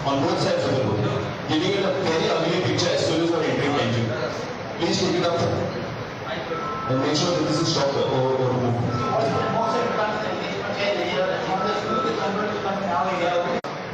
on both sides of the road, giving it a very ugly picture as soon as you're entering engine. Please take it up and make sure that this is stopped or removed.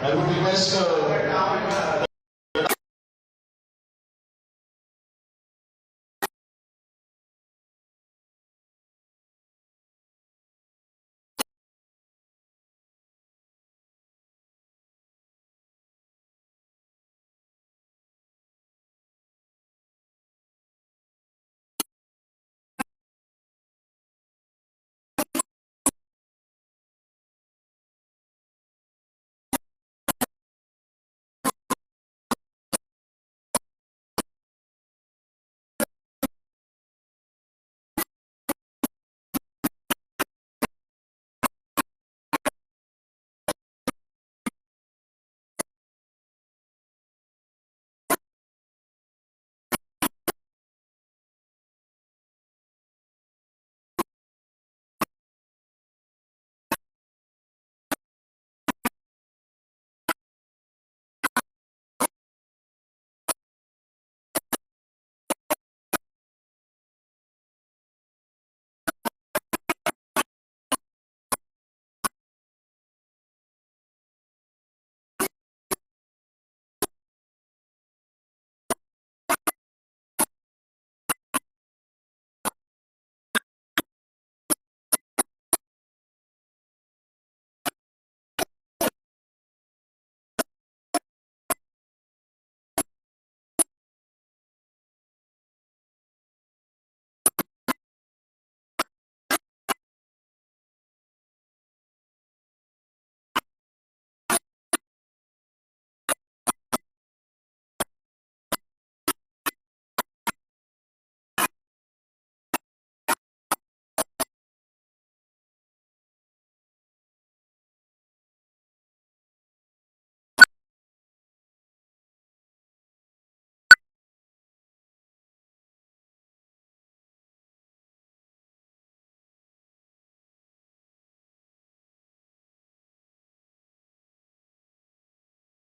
I would request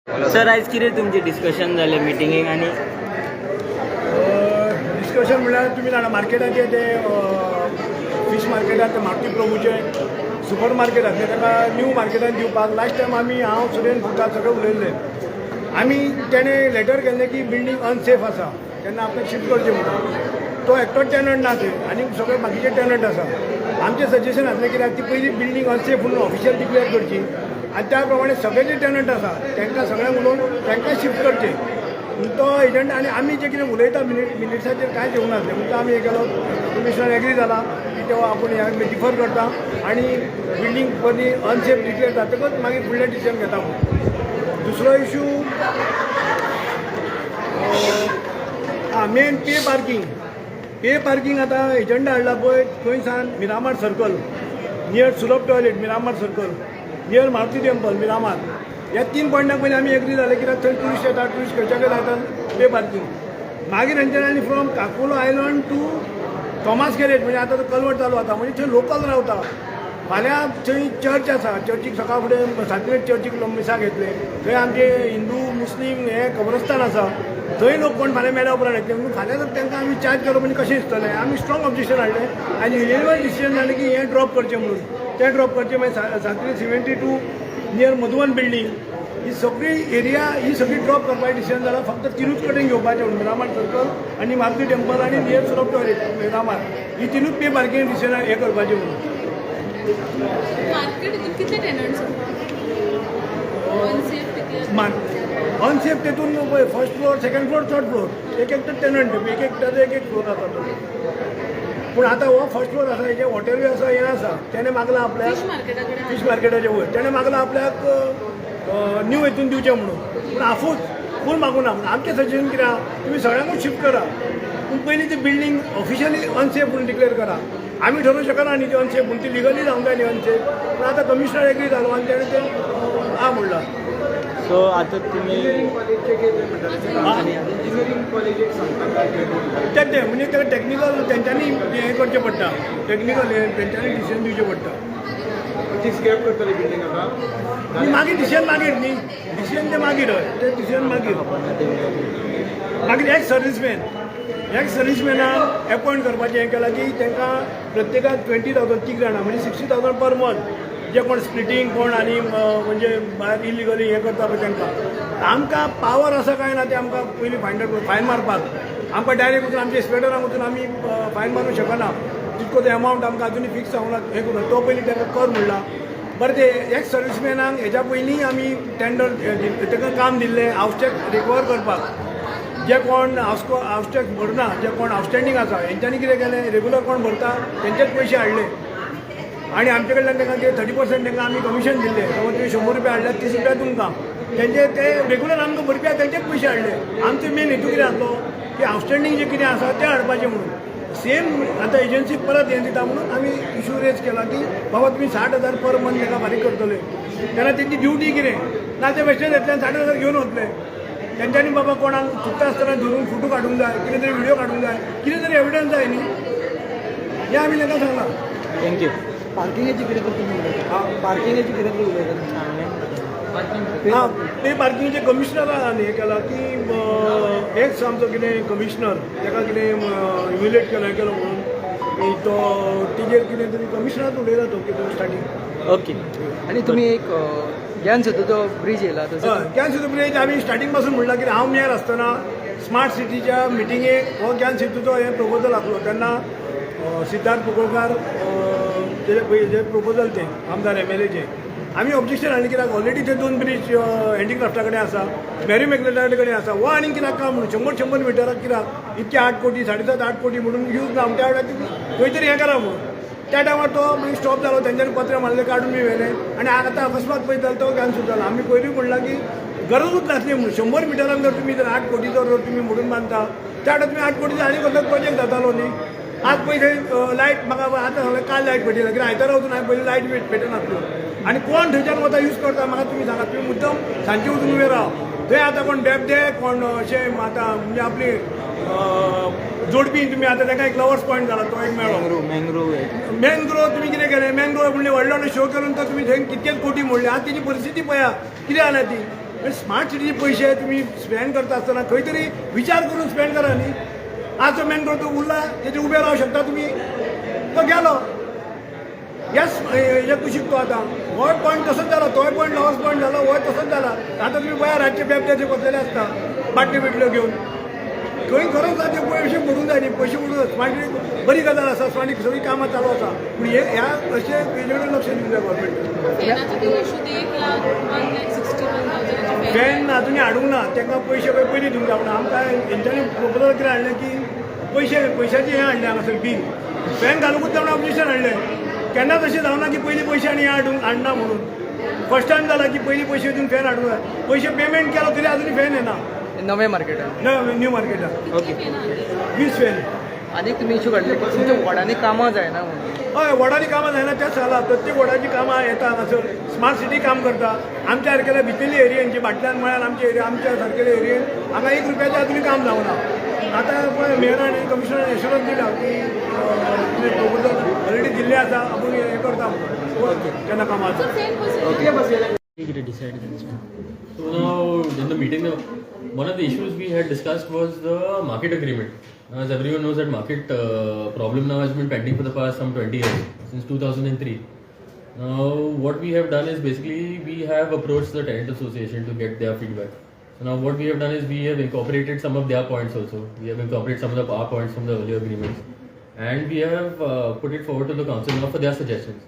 sir आज कितें तुमचें discussion जालें मिटिंगेक आनी discussion म्हळ्यार तुमी जाणा मार्केटाचे ते fish मार्केटात ते मारुती प्रभूचे सुपर मार्केट आसले ताका न्यू मार्केटान दिवपाक लास्ट टायम हांव सुरेन फुटा सगळे उलयल्ले आमी तेणें लेटर केल्लें की बिल्डींग अनसेफ आसा तेन्ना आपल्याक शिफ्ट करचें म्हणून तो एकटोच टेनंट ना थंय आनी सगळे बाकीचे टेनंट आसा आमचें सजेशन आसलें कित्याक ती पयली बिल्डींग अनसेफ म्हणून ऑफिशियल डिक्लेअर करची आनी त्या प्रमाणे सगळे जे टेनंट आसा तांकां सगळ्यांक उलोवन तांकां शिफ्ट करचें तो एजंट आनी आमी जे कितें उलयता मिनिट्साचेर कांयच येवंक नासलें म्हणटा आमी हे केलो कमिशनर एग्री जाला की तेव्हा आपूण ह्या डिफर करता आनी बिल्डींग बरी अनसेफ डिक्लेअर जातकच मागीर फुडलें डिसिजन घेता म्हणून दुसरो इशू मेन पे पार्किंग आतां एजंडा हाडला पळय थंय सान मिरामार सर्कल नियर सुलभ toilet Miramar circle near Maruti temple Miramar ह्या 3 पॉयंटाक पयलीं आमी एग्री जाले कित्याक थंय टुरिस्ट येता टुरिस्ट खंयच्या खंय लायतात पे पार्किंग मागीर हेंच्यांनी फ्रॉम काकोलो आयलंड टू थॉमास गॅरेज म्हणजे आतां तो कल्वर्ट चालू आतां म्हणजे थंय लोकल रावता फाल्यां थंय चर्च आसा चर्चीक सकाळ फुडें सांतवेज चर्चीक मिसा घेतले थंय आमचे हिंदू मुस्लीम हें कब्रस्तान आसा थंय लोक कोण फाल्यां मेळ्या उपरांत येतले म्हणून फाल्यां जर तांकां आमी चार्ज करप म्हणजे कशें दिसतलें आमी स्ट्रॉंग ऑब्जेक्शन हाडलें आनी युनियन डिसिजन जालें की हें ड्रॉप करचें म्हणून तें ड्रॉप करचें मागीर सांतवेज 72 नियर मधुवन बिल्डींग ही सगळी एरिया ही सगळी ड्रॉप करपाचें डिसिजन जालां फक्त 3च कडेन घेवपाचें म्हणून मिरामार सर्कल आनी मारुती टेंपल आनी नियर सुलभ टॉयलेट मिरामार ही 3च पे पार्किंग डिसिजन हें करपाचें म्हणून मार्केट कितले टेनंट्स अनसेफ तेतून पळय first floor second floor third floor एक टेनंट एक फ्लोर आसा तो पूण आतां हो फर्स्ट फ्लोर आसा हेजे हॉटेलूय आसा हें आसा तेणें मागला आपल्याक फिश मार्केटाच्या वयर तेणें मागला आपल्याक न्यू हितून दिवचें म्हणून पूण आफूच फूल मागूं ना म्हणून आमचें सजेशन कितें आहा तुमी सगळ्यांकूच शिफ्ट करा पूण पयलीं ती बिल्डींग ऑफिशियली अनसेफ म्हणून डिक्लेअर करा आमी ठरोवंक शकना न्ही ती अनसेफ म्हणून ती लिगली जावंक जाय न्ही अनसेफ पूण आतां कमिशनर एग्री जालो आनी तेणें तें आ म्हणलां सो आतां तुमी तें म्हणजे तेका टॅक्निकल तेंच्यांनी हें करचें पडटा टॅक्निकल हें तेंच्यांनी डिसिजन दिवचें पडटा ती स्कॅप करतली बिल्डींग आतां आनी मागीर डिसिजन मागीर न्ही डिसिजन तें मागीर हय तें डिसिजन मागीर एक्स सर्विसमॅनाक एपॉयंट करपाचें हें केलां की तांकां प्रत्येकाक 20,000 तीग जाणां म्हणजे 60,000 पर मंथ जे कोण स्प्लिटींग कोण आनी म्हणजे भायर इलिगली हें करता पळय तांकां आमकां पावर आसा काय ना तें आमकां पयलीं फायन मारपाक आमकां डायरेक्ट वचून आमच्या इन्स्पेक्टरांक वचून आमी फायन मारूंक शकना तितको तो एमावंट आमकां अजुनूय फिक्स जावंक ना हें करून तो पयलीं तांकां कर म्हणला बरें ते एक्स सर्विसमॅनाक हेच्या पयलीं आमी टेंडर ताका काम दिल्लें हावस टॅक्स रिकवर करपाक जे कोण हावस टॅक्स भरना जे कोण आउटस्टँडींग आसा हेंच्यांनी कितें केलें रेगुलर कोण भरता तेंचेच पयशे हाडले आनी आमचे कडल्यान तांकां ते 30% तांकां आमी कमिशन दिल्लें समज तुमी 100 रुपया हाडल्यार 30 रुपया तुमकां तेंचे ते रेगुलर आमकां भरप्या तेंचेच पयशे हाडले आमचो मेन हेतू कितें आसलो की आउटस्टँडींग जे कितें आसा तें हाडपाचें म्हणून सेम आतां एजन्सीक परत हें दिता म्हणून आमी इशू रेज केला की बाबा तुमी 60,000 पर मंथ ताका फारीक करतले तेन्ना तेंची ड्युटी कितें ना ते वेस्टर्न येतल्यान 60,000 घेवन वतले तेंच्यांनी बाबा कोणाक चुकता आसतना धरून फोटो काडूंक जाय कितें तरी व्हिडिओ काडूंक जाय कितें तरी एविडन्स जाय न्ही हें आमी तांकां सांगलां थँक्यू पार्किंगेची कितें करता पार्किंगेची कितें तरी उलयता हां ते पार्किंगचे कमिशनरान हें केलां की एक्स आमचो कितें कमिशनर ताका कितें ह्युमिलेट केलो म्हणून तो तेजेर कितें तरी कमिशनरान उलयला तो कितें स्टार्टींग ओके आनी तुमी एक ज्ञान सेतूचो ब्रिज येयला ज्ञान सेतू ब्रिज आमी स्टार्टींग पासून म्हणला की हांव मेयर आसतना स्मार्ट सिटीच्या मिटिंगेक हो ज्ञान सेतूचो हें प्रपोजल आसलो तेन्ना सिद्धार्थ कुंकळकार जे प्रपोजल ते आमदार MLA आमी ऑब्जेक्शन हाडलें कित्याक ऑलरेडी ते 2 ब्रिज हँडीक्राफ्टा कडेन आसा मॅरी मॅक्लेटार्ड कडेन आसा वो आनीक कित्याक काम म्हणून 100 मिटराक कित्याक इतके 8 कोटी 7.5 कोटी म्हणून यूज ना त्या वेळार खंय तरी हें करा म्हणून त्या टायमार तो मागीर स्टॉप जालो तेंच्यांनी पत्र मारलें काडून बी व्हेलें आनी आतां अकस्मात पळयत जाल्यार तो ज्ञान सुद्दां आमी पयलीं म्हणलां की गरजूच नासली म्हणून 100 मिटरांक जर तुमी 8 कोटीचो रोड तुमी मोडून बांदता त्या वाटार तुमी 8 कोटीचो आनी कसलो प्रोजेक्ट जातालो न्ही आज पयलीं लायट म्हाका आतां सांगलें काल लायट पेटयला कित्याक आयतारा वचून हांवें पयलीं लायट पेटनासल्यो आनी कोण थंयच्यान वता यूज करता म्हाका तुमी सांगात तुमी मुद्दम सांजचे वचून उबे राव थंय आतां कोण बेबदे कोण अशें आतां म्हणजे आपली जोडपी तुमी आतां ताका एक लवर्स पॉयंट जाला तो एक मेळ्ळो मॅनग्रोव तुमी कितें केलें मॅनग्रोव म्हणलें व्हडलो व्हडलो शो करून तो तुमी थंय कितकेच कोटी मोडले आज तेजी परिस्थिती पळया कितें जाल्या ती स्मार्ट सिटीचे पयशे तुमी स्पेंड करता आसतना खंय तरी विचार करून स्पेंड करा न्ही आज तो मॅनग्रोव तो उरला तेजे उबे रावंक शकता तुमी तो गेलो येस हे कुशीक तो आतां हो पॉयंट तसोच जाला तोय पॉयंट लॉस पॉयंट जालो हो तसोच जाला आतां तुमी पळया रातचे बेबद्याचे बसलेले आसता बाटल्यो बिटल्यो घेवन खंय खरोच ते पयशे मोडूंक जाय न्ही पयशे मोडून स्मार्ट बरी गजाल आसा स्मार्ट सगळीं कामां चालू आसा पूण ह्या अशें हेजेर लक्ष दिवंक जाय गव्हर्मेंट फॅन अजूनय हाडूंक ना तांकां पयशे खंय पयलीं दिवंक जावना आमकां हेंच्यांनी प्रपोजल कितें हाडलें की पयशाचें हें हाडलें हांगासर बील फॅन घालूंकूच जावना ऑब्जेक्शन हाडलें केन्नाच अशें जावना की पयलीं पयशे आनी हें हाडना म्हणून फर्स्ट टायम जाला की पयलीं पयशे दिवन फॅन हाडूंक जाय पयशे पेमेंट केलो तरी अजूनय फॅन येना नवे मार्केटान न्यू मार्केटान ओके 20 फेन आनी तुमी इशू काडले तुमच्या वॉर्डांनी कामां जायना म्हणून हय वॉर्डांनी कामां जायना तेच सांगला प्रत्येक वॉर्डाची कामां येता हांगासर स्मार्ट सिटी काम करता आमच्या सारकेल्या भितरली एरियांची बाटल्यान म्हळ्यार आमच्या सारकेल्या एरियेन हांगा 1 रुपयाच्या तुमी काम जावना आतां पळय मेयरान आनी कमिशनरान एश्युरन्स दिला की तुमी प्रपोजल ऑलरेडी दिल्ले आसा आपूण हें करता म्हणून केन्ना कामाचो So now in the meeting, one of the issues we had discussed was the market agreement. As everyone knows, that market problem now has been pending for the past some 20 years, since 2003. Now what we have done is basically we have approached the tenant association to get their feedback. So now what we have done is we have incorporated some of their points also. We have incorporated some of our points from the earlier agreements, and we have put it forward to the council now for their suggestions.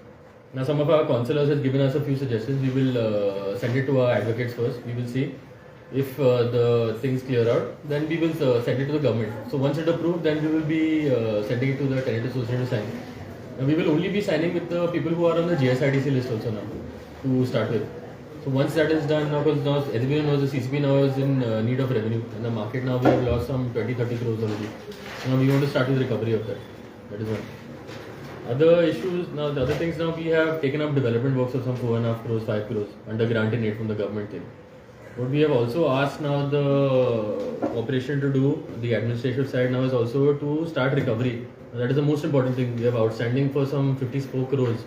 Now some of our councillors have given us a few suggestions. We will send it to our advocates first. We will see if the things clear out. Then we will send it to the government. So once it approved, then we will be sending it to the tenant association to sign. Now we will only be signing with the people who are on the GSIDC list also now to start with. So once that is done, now because now everyone knows the CCP now is in need of revenue. In the market now we have lost some 20-30 crores already. So now we want to start with recovery of that. That is one. Other issues, now the other things, now we have taken up development works of some 4.5 crores, 5 crores under grant and aid from the government thing. What we have also asked now the corporation to do, the administrative side now is also to start recovery. That is the most important thing. We have outstanding for some 54 crores.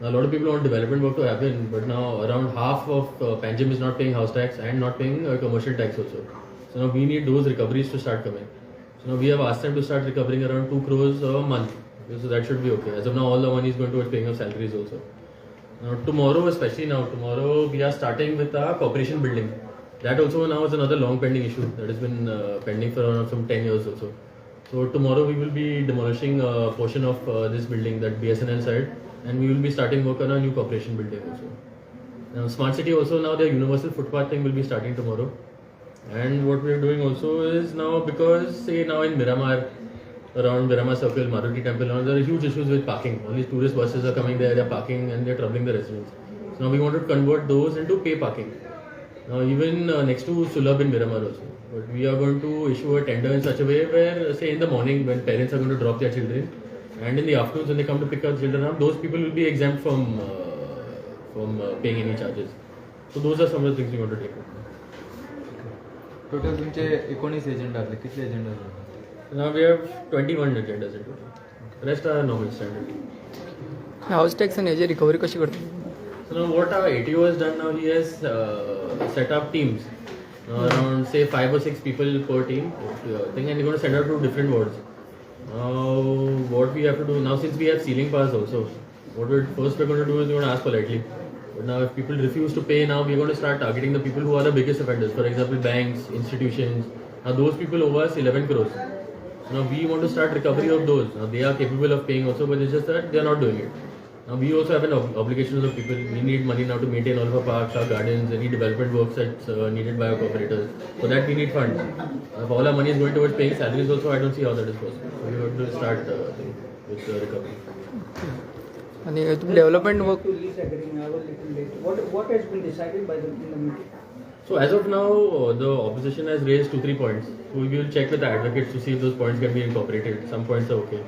Now a lot of people want development work to happen, but now around half of Panjim is not paying house tax and not paying commercial tax also. So now we need those recoveries to start coming. So now we have asked them to start recovering around 2 crores a month. So that should be okay. As of now, all the money is going towards paying of salaries also. Now tomorrow, especially now, tomorrow we are starting with our corporation building. That also now is another long pending issue that has been pending for around some 10 years also. So tomorrow we will be demolishing a portion of this building, that BSNL side, and we will be starting work on a new corporation building also. Now smart city also, now their universal footpath thing will be starting tomorrow. And what we are doing also is now, because say now in Miramar, around Miramar Circle, Maruti Temple, now there are huge issues with parking. All these tourist buses are coming there, they are parking and they are troubling the residents. So now we want to convert those into pay parking. Now even next to Sulabh in Miramar also. But we are going to issue a tender in such a way where, say in the morning when parents are going to drop their children, and in the afternoons when they come to pick up children up, those people will be exempt from paying any charges. So those are some of the things we want to take up. Total तुमचे 19 agent आसले कितले agent आसले Now we have 21 agendas in total. Rest are normal standard. House tax आणि hazy recovery कशी करता So now what our ATO has done now, he has set up teams. Around say 5 or 6 people per team thing, and we're going to send out to different wards. Now what we have to do now, since we have ceiling pass also, what we're going to do is we're going to ask politely. But now if people refuse to pay, now we're going to start targeting the people who are the biggest offenders. For example, banks, institutions. Now those people owe us 11 crores. Now we want to start recovery of those. Now they are capable of paying also, but it's just that they are not doing it. Now we also have an obligation to the people. We need money now to maintain all of our parks, our gardens, any development works that's needed by our cooperators. For that we need funds. If all our money is going towards paying salaries also, I don't see how that is possible. So we have to start with recovery. आणि तुम्ही development work What has been decided by in the meeting? So as of now, the opposition has raised 2-3 points. So we will check with the advocates to see if those points can be incorporated. Some points are okay.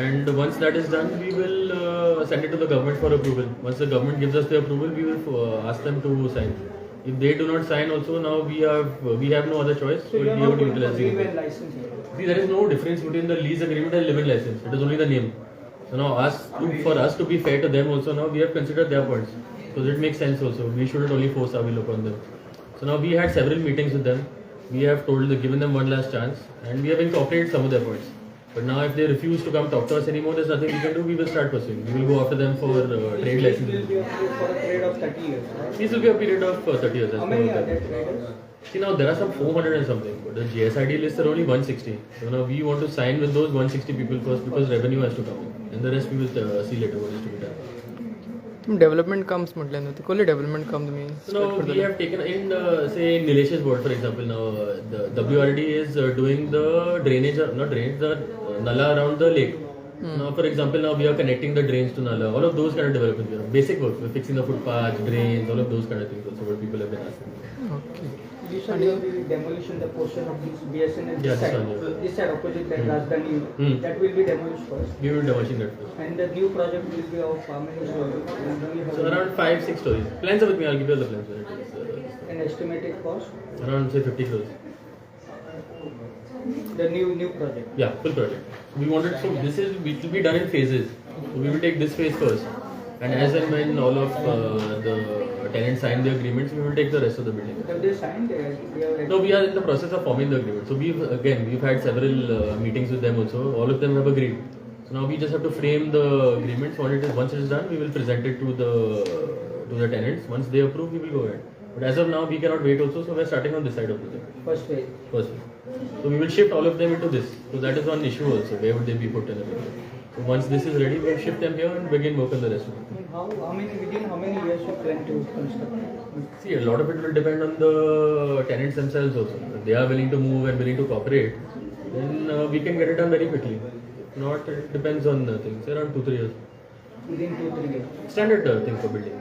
And once that is done, we will send it to the government for approval. Once the government gives us the approval, we will ask them to sign. If they do not sign also, now we have no other choice. So you are we not have to going to utilize give it. a license here. See, there is no difference between the lease agreement and live-in license. It is only the name. So now for us to be fair to them also, now we have considered their points. Because it makes sense also. We shouldn't only force our will upon them. So now we had several meetings with them. We have given them one last chance, and we have incorporated some of their points. But now if they refuse to come talk to us anymore, there's nothing we can do. We will start pursuing. We will go after them for trade This licenses. will be for a period of 30 years. Right? This will be a period of 30 years. How many are there traders? See, now there are some 400 and something, but the GSID list are only 160. So now we want to sign with those 160 people first, because revenue has to come in. And the rest we will see later what is to be done. तुम्ही development calms म्हटले ना ते कसले development काम तुम्ही So now we have taken in say in Nilesh's board, for example, now the WRD is doing the drainage, not drainage, the nala around the lake. Now, for example, now we are connecting the drains to Nala. All of those kind of developments. Basic work. We're fixing the footpaths, drains, all of those kind of things. Also, what people have been asking. You said you will demolition the portion of this BSNL Yeah, this side. this one, yeah. This side opposite that Rajdhani, that will be demolished first. We will demolishing that first. And the new project will be of how many stories? So around 5-6 stories. Plans are with me. I'll give you all the plans. An estimated cost? Around say 50 crores. The new project. Yeah, full project. We wanted, so this is, it will be done in phases. So we will take this phase first. And as and when all of the tenants sign the agreements, we will take the rest of the building. Have they signed? No, we are in the process of forming the agreement. So we've had several meetings with them also. All of them have agreed. So now we just have to frame the agreements. Once it is done, we will present it to the tenants. Once they approve, we will go ahead. But as of now, we cannot wait also. So we are starting on this side of the thing. First phase. First phase. So we will shift all of them into this. So that is one issue also. Where would they be put and everything. So once this is ready, we will shift them here and begin work on the rest of it. Within how many years you plan to construct? See, a lot of it will depend on the tenants themselves also. If they are willing to move and willing to cooperate, then we can get it done very quickly. If not, it depends on things. Around 2-3 years. Within 2-3 years. Standard thing for building.